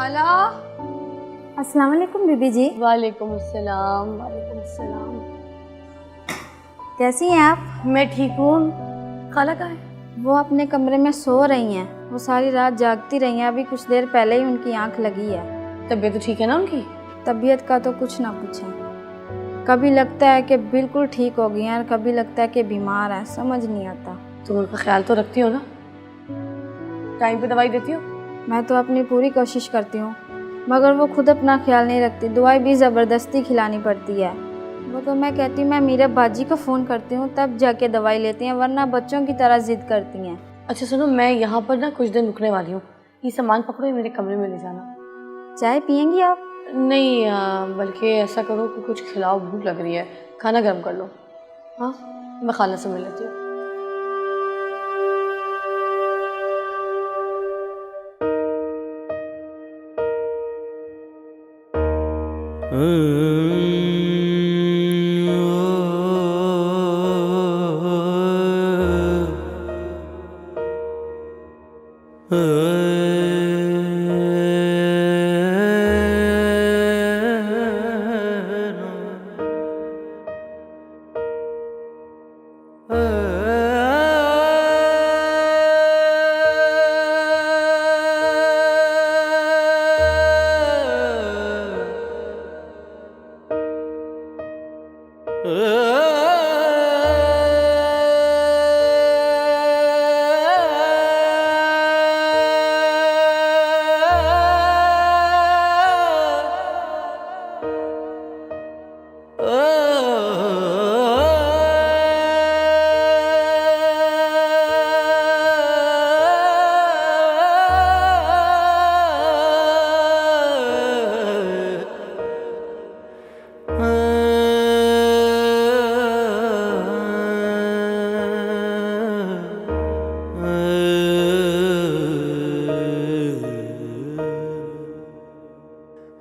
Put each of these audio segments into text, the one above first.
खाला। अस्सलाम वालेकुम बीबी जी। वालेकुम अस्सलाम। वालेकुम अस्सलाम। कैसी हैं आप? मैं ठीक हूँ। खाला कहाँ है? वो अपने कमरे में सो रही हैं। वो सारी रात जागती रही हैं। अभी कुछ देर पहले ही उनकी आंख लगी है। तबीयत तो ठीक है ना उनकी? तबीयत का तो कुछ ना पूछें। कभी लगता है कि बिल्कुल ठीक हो गई हैं और कभी लगता है कि बीमार हैं, समझ नहीं आता। तुम उनका ख्याल तो रखती हो ना? टाइम पे दवाई देती हो? मैं तो अपनी पूरी कोशिश करती हूँ, मगर वो खुद अपना ख्याल नहीं रखती। दवाई भी ज़बरदस्ती खिलानी पड़ती है। वो तो मैं कहती हूँ मैं मीरा बाजी को फ़ोन करती हूँ तब जाके दवाई लेती हैं, वरना बच्चों की तरह ज़िद करती हैं। अच्छा सुनो, मैं यहाँ पर ना कुछ दिन रुकने वाली हूँ। ये सामान पकड़ो, मेरे कमरे में ले जाना। चाय पियेंगी आप? नहीं, बल्कि ऐसा करो कि कुछ खिलाओ, भूख लग रही है। खाना गर्म कर लो। हाँ, मैं खाला से मिल लेती हूँ।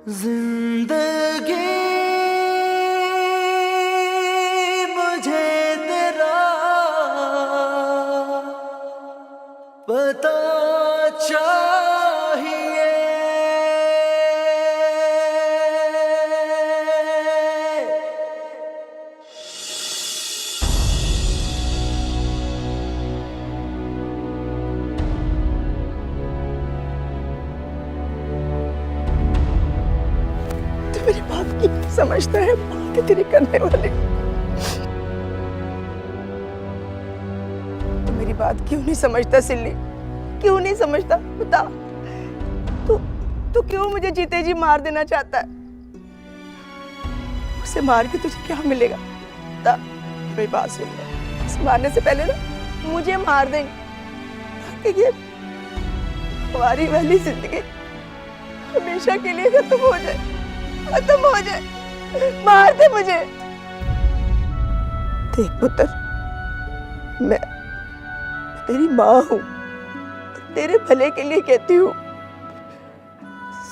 जिंदगी मुझे तेरा पता चाहिए। मेरी बात की समझता है माँ के तेरे करने वाले। तो मेरी बात क्यों नहीं समझता सिल्ली? क्यों नहीं समझता? बता। तू क्यों मुझे जीते जी मार देना चाहता है? उसे मार के तुझे क्या मिलेगा? बता। मेरी बात सुन ले। उसे मारने से पहले ना मुझे मार दे, ताकि ये हमारी वाली जिंदगी हमेशा के लिए खत्म हो जाए। खत्म हो जाए। मार दे मुझे। देख पुत्र, मैं तेरी माँ हूँ, तेरे भले के लिए कहती हूँ।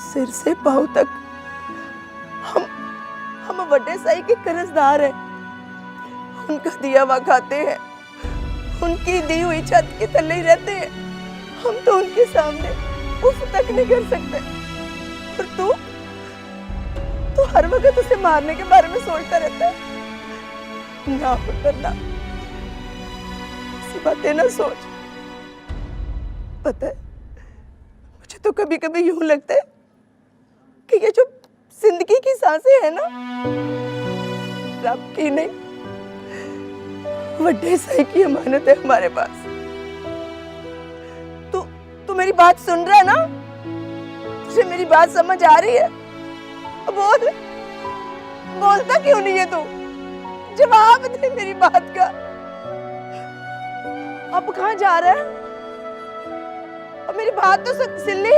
सिर से पांव तक हम बड़े साई के कर्जदार हैं। उनका दिया हुआ खाते हैं, उनकी दी हुई छत के तले ही रहते हैं। हम तो उनके सामने उफ तक नहीं कर सकते। और तू हर वक्त उसे मारने के बारे में सोचता रहता है। ना पुत्र ना, ऐसी बातें ना सोच। पता है, मुझे तो कभी कभी यूं लगता है कि ये जो जिंदगी की सांसें है ना, रब की नहीं, वड्डे साई की अमानत है हमारे पास। तू मेरी बात सुन रहा है ना? तुझे मेरी बात समझ आ रही है? बोलता क्यों नहीं है तू? जवाब दे मेरी बात का। अब कहाँ जा रहा है? अब मेरी बात तो सुन सिल्ली।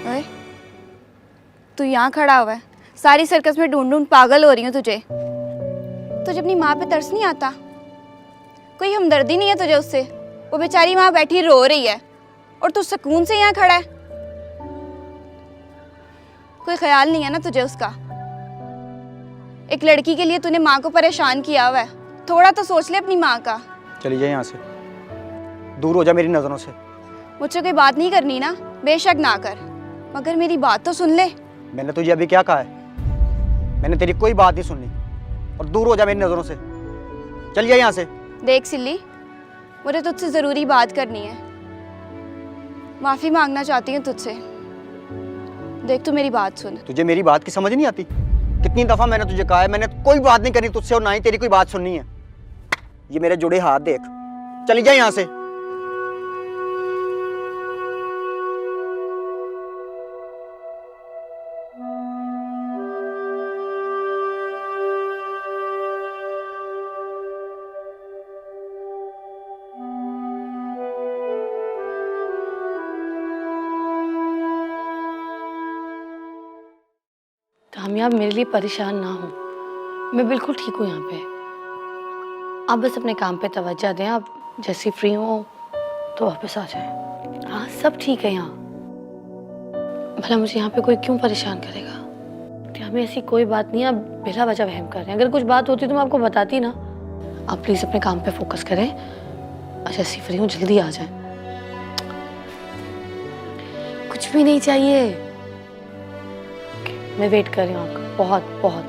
ओए, तू यहाँ खड़ा हुआ है, सारी सर्कस में ढूंढ ढूंढ पागल हो रही हूँ तुझे। तुझे अपनी माँ पे तरस नहीं आता? कोई हमदर्दी नहीं है तुझे उससे? वो बेचारी वहाँ बैठी रो रही है और तू सुकून से यहाँ खड़ा है। कोई ख्याल नहीं है ना तुझे उसका? एक लड़की के लिए तूने माँ को परेशान किया हुआ है, थोड़ा तो सोच ले अपनी माँ का। चली जाए यहाँ से, दूर हो जा मेरी नज़रों से। मुझसे कोई बात नहीं करनी ना, बेशक ना कर, मगर मेरी बात तो सुन ले। मैंने तुझे अभी क्या कहा है? मैंने तेरी कोई बात नहीं सुननी, और दूर हो जा मेरी नज़रों से। चल जा यहाँ से। देख सिल्ली, मुझे तुझसे ज़रूरी बात करनी है, माफ़ी मांगना चाहती हूँ तुझसे। देख तू मेरी बात सुन। तुझे मेरी बात की समझ नहीं आती? कितनी दफ़ा मैंने तुझे कहा है, मैंने कोई बात नहीं करनी तुझसे और ना ही तेरी कोई बात सुननी है। ये मेरे जुड़े हाथ देख, चली जा यहाँ से। कामयाब मेरे लिए परेशान ना हो, मैं बिल्कुल ठीक हूँ यहाँ पे। आप बस अपने काम पे तवज्जो दें, आप जैसी फ्री हो तो वापस आ जाएं। हाँ सब ठीक है यहाँ। भला मुझे यहाँ पे कोई क्यों परेशान करेगा? हमें ऐसी कोई बात नहीं, आप बिला वजह वहम कर रहे हैं। अगर कुछ बात होती तो मैं आपको बताती ना। आप प्लीज़ अपने काम पे फोकस करें और जैसी फ्री हूँ जल्दी आ जाएं। कुछ भी नहीं चाहिए, मैं वेट कर रही हूँ आपका बहुत बहुत।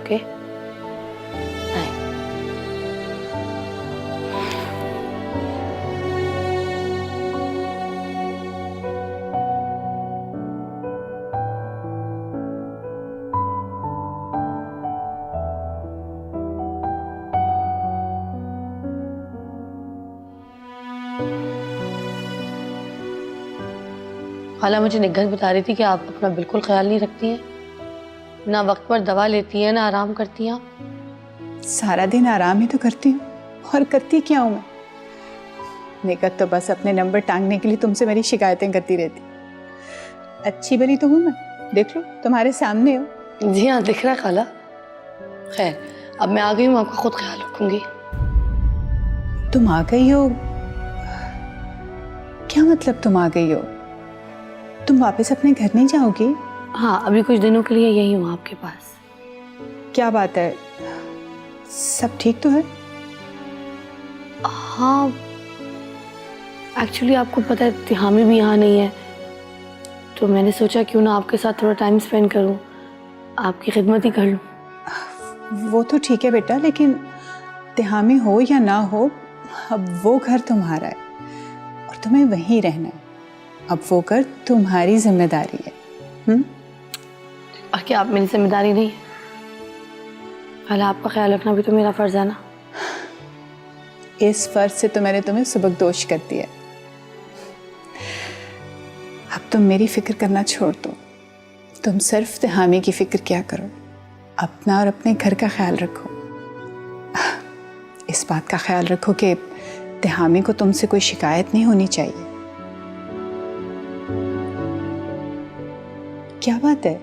Okay bye. खाला मुझे निग्घत बता रही थी कि आप अपना बिल्कुल ख्याल नहीं रखती हैं, ना वक्त पर दवा लेती है ना आराम करती हैं। सारा दिन आराम ही तो करती हूँ, और करती क्या हूँ मैं? निगत तो बस अपने नंबर टांगने के लिए तुमसे मेरी शिकायतें करती रहती। अच्छी भली तो हूँ मैं, देख लो तुम्हारे सामने हो। जी हाँ दिख रहा है खाला। खैर अब मैं आ गई हूँ, आपका खुद ख्याल रखूंगी। तुम आ गई हो? क्या मतलब तुम आ गई हो? तुम वापस अपने घर नहीं जाओगी? हाँ अभी कुछ दिनों के लिए यही हूँ आपके पास। क्या बात है, सब ठीक तो है? हाँ एक्चुअली आपको पता है तिहामी भी यहाँ नहीं है, तो मैंने सोचा क्यों ना आपके साथ थोड़ा टाइम स्पेंड करूँ, आपकी खिदमत ही कर लूँ। वो तो ठीक है बेटा, लेकिन तिहामी हो या ना हो, अब वो घर तुम्हारा है और तुम्हें वहीं रहना है। अब वो घर तुम्हारी जिम्मेदारी है। और क्या आप मेरी जिम्मेदारी नहीं? पहले आपका ख्याल रखना भी तो मेरा फर्ज है ना। इस फर्ज से तो मैंने तुम्हें सुबकदोश कर दिया। अब तुम मेरी फिक्र करना छोड़ दो, तुम सिर्फ तिहामी की फिक्र क्या करो, अपना और अपने घर का ख्याल रखो। इस बात का ख्याल रखो कि तिहामी को तुमसे कोई शिकायत नहीं होनी चाहिए। क्या बात है,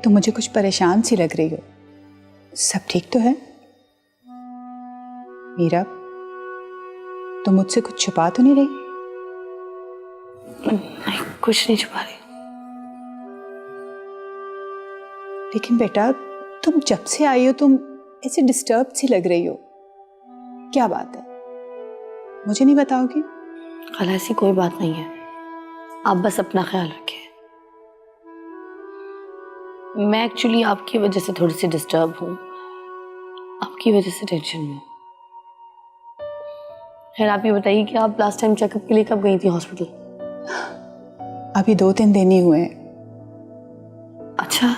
तुम मुझे कुछ परेशान सी लग रही हो। सब ठीक तो है? मीरा, तुम मुझसे कुछ छुपा तो नहीं रही? नहीं कुछ नहीं छुपा रही। लेकिन बेटा तुम जब से आई हो तुम ऐसे डिस्टर्ब सी लग रही हो, क्या बात है? मुझे नहीं बताओगी? खाला ऐसी कोई बात नहीं है, आप बस अपना ख्याल रखें। मैं एक्चुअली आपकी वजह से थोड़ी सी डिस्टर्ब हूँ, आपकी वजह से टेंशन में। खैर आप ये बताइए कि आप लास्ट टाइम चेकअप के लिए कब गई थी हॉस्पिटल? अभी 2-3 दिन ही हुए हैं। अच्छा,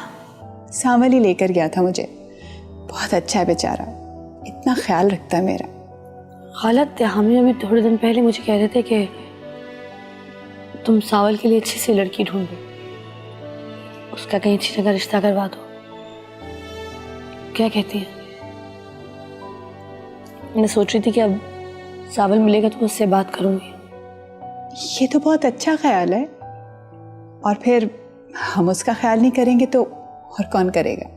सांवल ही लेकर गया था मुझे, बहुत अच्छा है बेचारा, इतना ख्याल रखता है मेरा। हालत हमें अभी थोड़े दिन पहले मुझे कह रहे थे कि तुम सावल के लिए अच्छी सी लड़की ढूंढो, उसका कहीं अच्छी जगह रिश्ता करवा दो। क्या कहती है? मैं सोच रही थी कि अब सावल मिलेगा तो उससे बात करूंगी। ये तो बहुत अच्छा ख्याल है, और फिर हम उसका ख्याल नहीं करेंगे तो और कौन करेगा।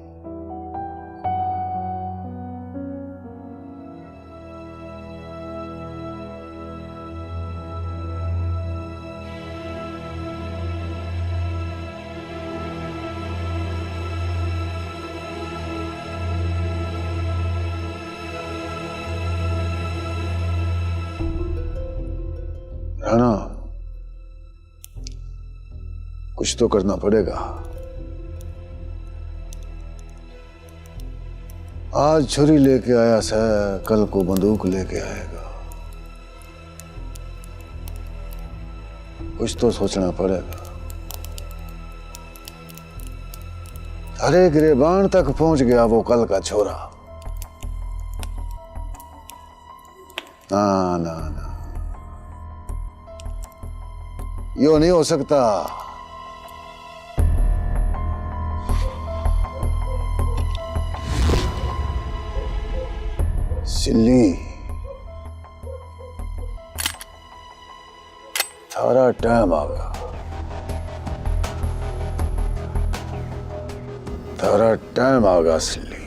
राना, कुछ तो करना पड़ेगा। आज छुरी लेके आया से कल को बंदूक लेके आएगा। कुछ तो सोचना पड़ेगा। अरे गिरेबान तक पहुंच गया वो कल का छोरा। ना ना ना, यो नहीं हो सकता। सिल्ली, थारा टाइम आ गया। थारा टाइम आ गया सिल्ली।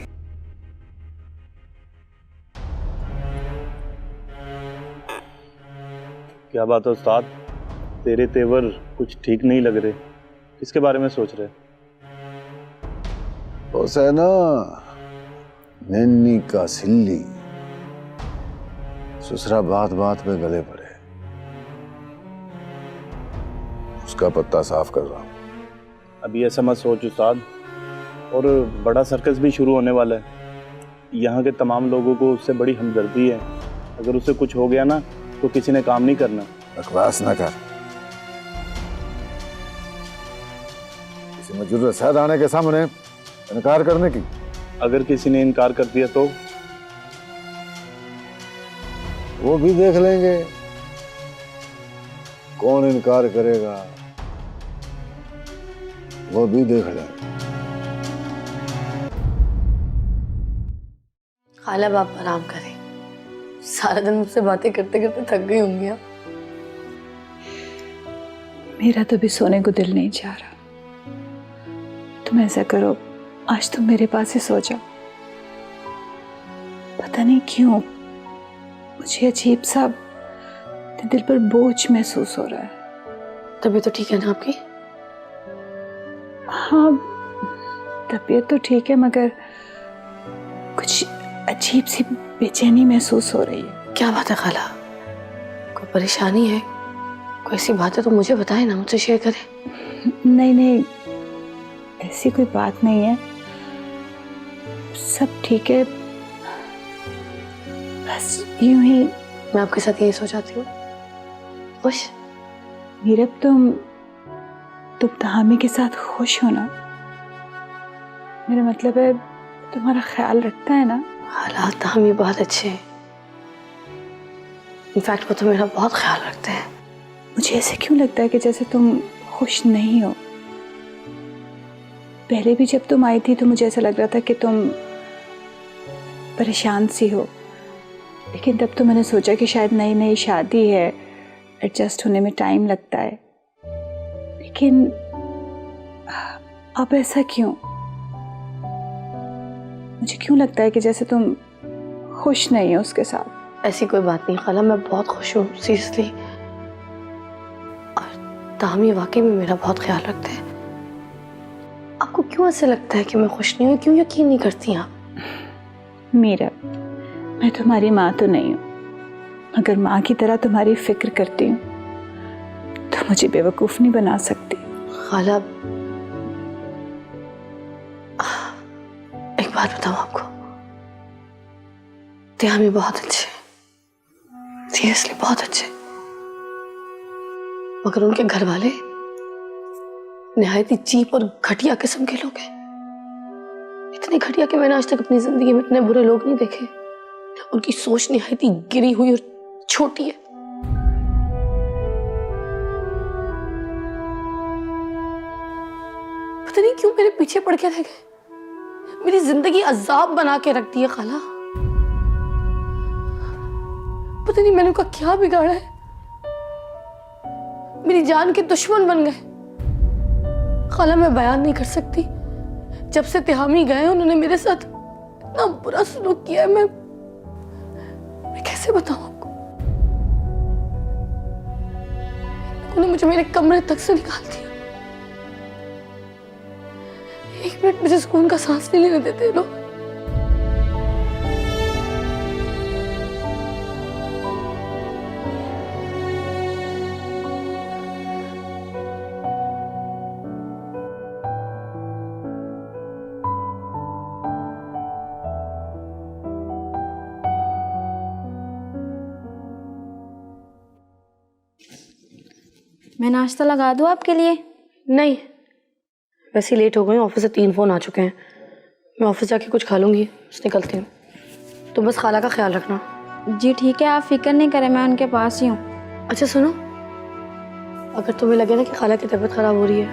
क्या बात है उस्ताद, तेरे तेवर कुछ ठीक नहीं लग रहे। किसके बारे में सोच रहे? हुसैना, नन्नी का सिल्ली ससुरा बात बात पे गले पड़े। उसका पत्ता साफ कर रहा हूं। अभी ऐसा मत सोच उस्ताद, और बड़ा सर्कस भी शुरू होने वाला है। यहाँ के तमाम लोगों को उससे बड़ी हमदर्दी है। अगर उसे कुछ हो गया ना तो किसी ने काम नहीं करना। बकवास ना कर। किसी में जरूरत है आने के सामने इनकार करने की? अगर किसी ने इनकार कर दिया तो वो भी देख लेंगे कौन इनकार करेगा, वो भी देख लेंगे। खाला आप आराम करें, सारा दिन मुझसे बातें करते करते थक गई होंगी आप। मेरा तो भी सोने को दिल नहीं चाह रहा। तुम ऐसा करो, आज तुम मेरे पास ही सो जाओ। पता नहीं क्यों मुझे अजीब सा दिल पर बोझ महसूस हो रहा है। तबीयत तो ठीक है ना आपकी? हाँ, तबीयत तो ठीक है, मगर कुछ अजीब सी बेचैनी महसूस हो रही है। क्या बात है खाला, कोई परेशानी है? कोई ऐसी बात है तो मुझे बताएं ना, मुझसे शेयर करें। नहीं नहीं, ऐसी कोई बात नहीं है, सब ठीक है। बस यूं ही मैं आपके साथ यही सो जाती हूँ। खुश? मीरब, तुम तहामी के साथ खुश हो ना? मेरा मतलब है तुम्हारा ख्याल रखता है ना? हालात तहामी बहुत अच्छे हैं। इनफैक्ट वो तो मेरा बहुत ख्याल रखते हैं। मुझे ऐसे क्यों लगता है कि जैसे तुम खुश नहीं हो? पहले भी जब तुम आई थी तो मुझे ऐसा लग रहा था कि तुम परेशान सी हो, लेकिन तब तो मैंने सोचा कि शायद नई नई शादी है, एडजस्ट होने में टाइम लगता है। लेकिन अब ऐसा क्यों? मुझे क्यों लगता है कि जैसे तुम खुश नहीं हो उसके साथ। ऐसी कोई बात नहीं खाला, मैं बहुत खुश हूँ सीरियसली। और तामी वाकई में मेरा बहुत ख्याल रखते हैं। आपको क्यों ऐसे लगता है कि मैं खुश नहीं हूँ? क्यों यकीन नहीं करती आप? मीरा, मैं तुम्हारी माँ तो नहीं हूँ, अगर माँ की तरह तुम्हारी फिक्र करती हूँ तो मुझे बेवकूफ़ नहीं बना सकती। खाला, एक बात बताऊँ आपको, त्यामी बहुत अच्छे, सीरियसली बहुत अच्छे, मगर उनके घर वाले निहायत ही चीप और घटिया किस्म के लोग हैं। इतने घटिया कि मैंने आज तक अपनी जिंदगी में इतने बुरे लोग नहीं देखे। उनकी सोच निहायत ही गिरी हुई और छोटी है। पता नहीं क्यों मेरे पीछे पड़ के रह गए। मेरी जिंदगी अजाब बना के रख दी है खाला। पता पता नहीं मैंने उनका क्या बिगाड़ा है, मेरी जान के दुश्मन बन गए। खाला मैं बयान नहीं कर सकती, जब से तिहामी गए उन्होंने मेरे साथ इतना बुरा सलूक किया है, मैं कैसे बताऊं आपको। उन्होंने मुझे मेरे कमरे तक से निकाल दिया। एक मिनट मुझे सुकून का सांस नहीं लेने देते लोग। मैं नाश्ता लगा दूँ आपके लिए? नहीं, वैसे ही लेट हो गई, ऑफिस से 3 फोन आ चुके हैं। मैं ऑफिस जाके कुछ खा लूंगी, बस निकलती हूँ। तो बस खाला का ख्याल रखना। जी ठीक है, आप फिक्र नहीं करें, मैं उनके पास ही हूँ। अच्छा सुनो, अगर तुम्हें लगे ना कि खाला की तबीयत खराब हो रही है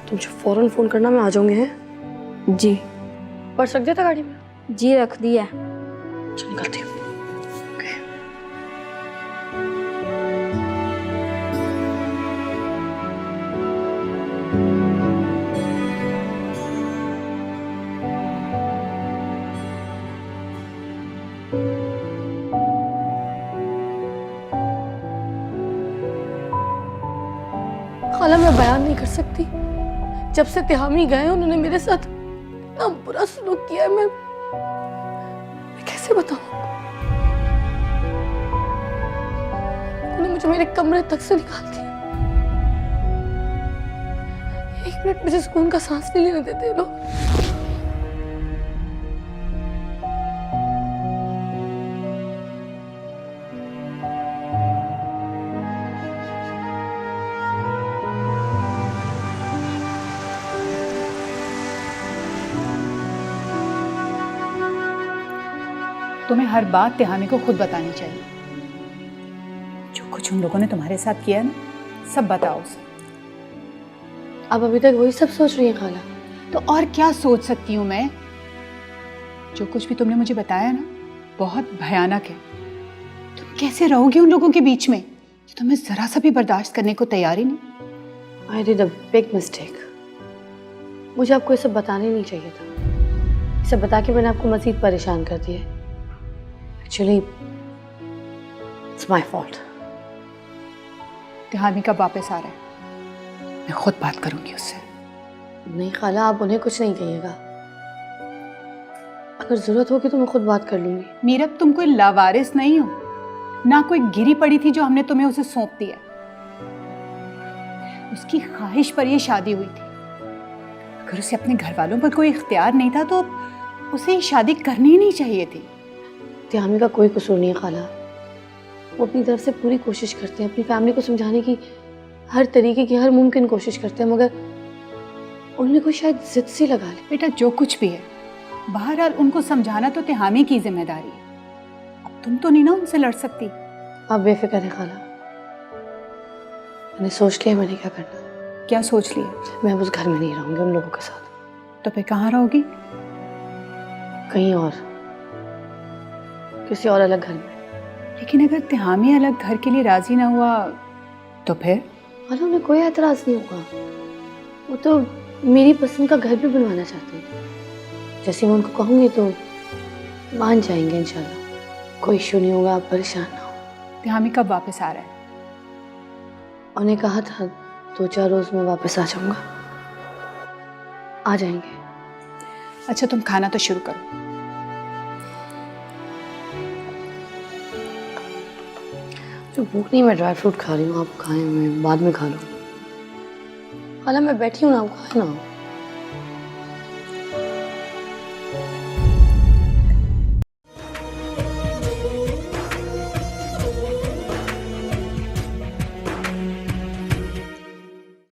तो मुझे फौरन फोन करना, मैं आ जाऊंगी। हैं जी। पर्स रख दिया था गाड़ी में? जी रख दिया। चल निकलती हूँ। खाला मैं बयान नहीं कर सकती, जब से तिहामी गए उन्होंने मेरे साथ इतना बुरा सलूक किया है, मैं कैसे बताऊं। उन्होंने मुझे मेरे कमरे तक से निकाल दिया। एक मिनट मुझे सुकून का सांस नहीं लेने देते लोग। तुम्हें हर बात तिहामी को खुद बतानी चाहिए। जो कुछ उन लोगों ने तुम्हारे साथ किया है ना, सब बताओ उसे। अब अभी तक वही सब सोच रही है खाला। तो और क्या सोच सकती हूँ मैं? जो कुछ भी तुमने मुझे बताया ना, बहुत भयानक है। तुम कैसे रहोगी उन लोगों के बीच में जो तुम्हें जरा सा भी बर्दाश्त करने को तैयार ही नहीं? I did a big mistake. मुझे आपको ये सब बताना ही नहीं चाहिए था। ये सब बता के मैंने आपको मजीद परेशान कर दिया। Actually it's my fault. Tihami कब वापस आ रहा है? मैं खुद बात करूंगी उससे। नहीं खाला, आप उन्हें कुछ नहीं कहिएगा। अगर जरूरत होगी तो मैं खुद बात कर लूंगी। मीरब, तुम कोई लावारिस नहीं हो, ना कोई गिरी पड़ी थी जो हमने तुम्हें उसे सौंप दिया। उसकी ख्वाहिश पर यह शादी हुई थी। अगर उसे अपने घर वालों पर कोई इख्तियार नहीं था तो उसे शादी करनी ही नहीं चाहिए थी। तिहामी का कोई कसूर नहीं है खाला। वो अपनी तरफ से पूरी कोशिश करते हैं, अपनी फैमिली को समझाने की हर तरीके की, हर मुमकिन कोशिश करते हैं, मगर उन्हें कोई शायद जिद सी लगा ली। बेटा, जो कुछ भी है, बहरहाल उनको समझाना तो तिहामी की जिम्मेदारी है। अब तुम तो नहीं ना उनसे लड़ सकती। आप बेफिक्र हैं खाला, मैंने सोच लिया मैंने क्या करना। क्या सोच लिया? मैं अब उस घर में नहीं रहूंगी उन लोगों के साथ। तो फिर कहाँ रहोगी? कहीं और, किसी और अलग घर में। लेकिन अगर तिहामी अलग घर के लिए राजी ना हुआ तो फिर? खाला उन्हें कोई एतराज नहीं होगा। वो तो मेरी पसंद का घर भी बनवाना चाहते हैं। जैसे मैं उनको कहूँगी तो मान जाएंगे इंशाल्लाह। कोई इशू नहीं होगा, आप परेशान ना हो। तिहामी कब वापस आ रहा है? उन्हें कहा था 2-4 रोज में वापस आ जाऊंगा। आ जाएंगे। अच्छा, तुम खाना तो शुरू करो। जो भूख नहीं, मैं ड्राई फ्रूट खा रही हूँ, आप खाएं, मैं बाद में खा लूँ। खाला मैं बैठी हूँ ना, आप खाए ना।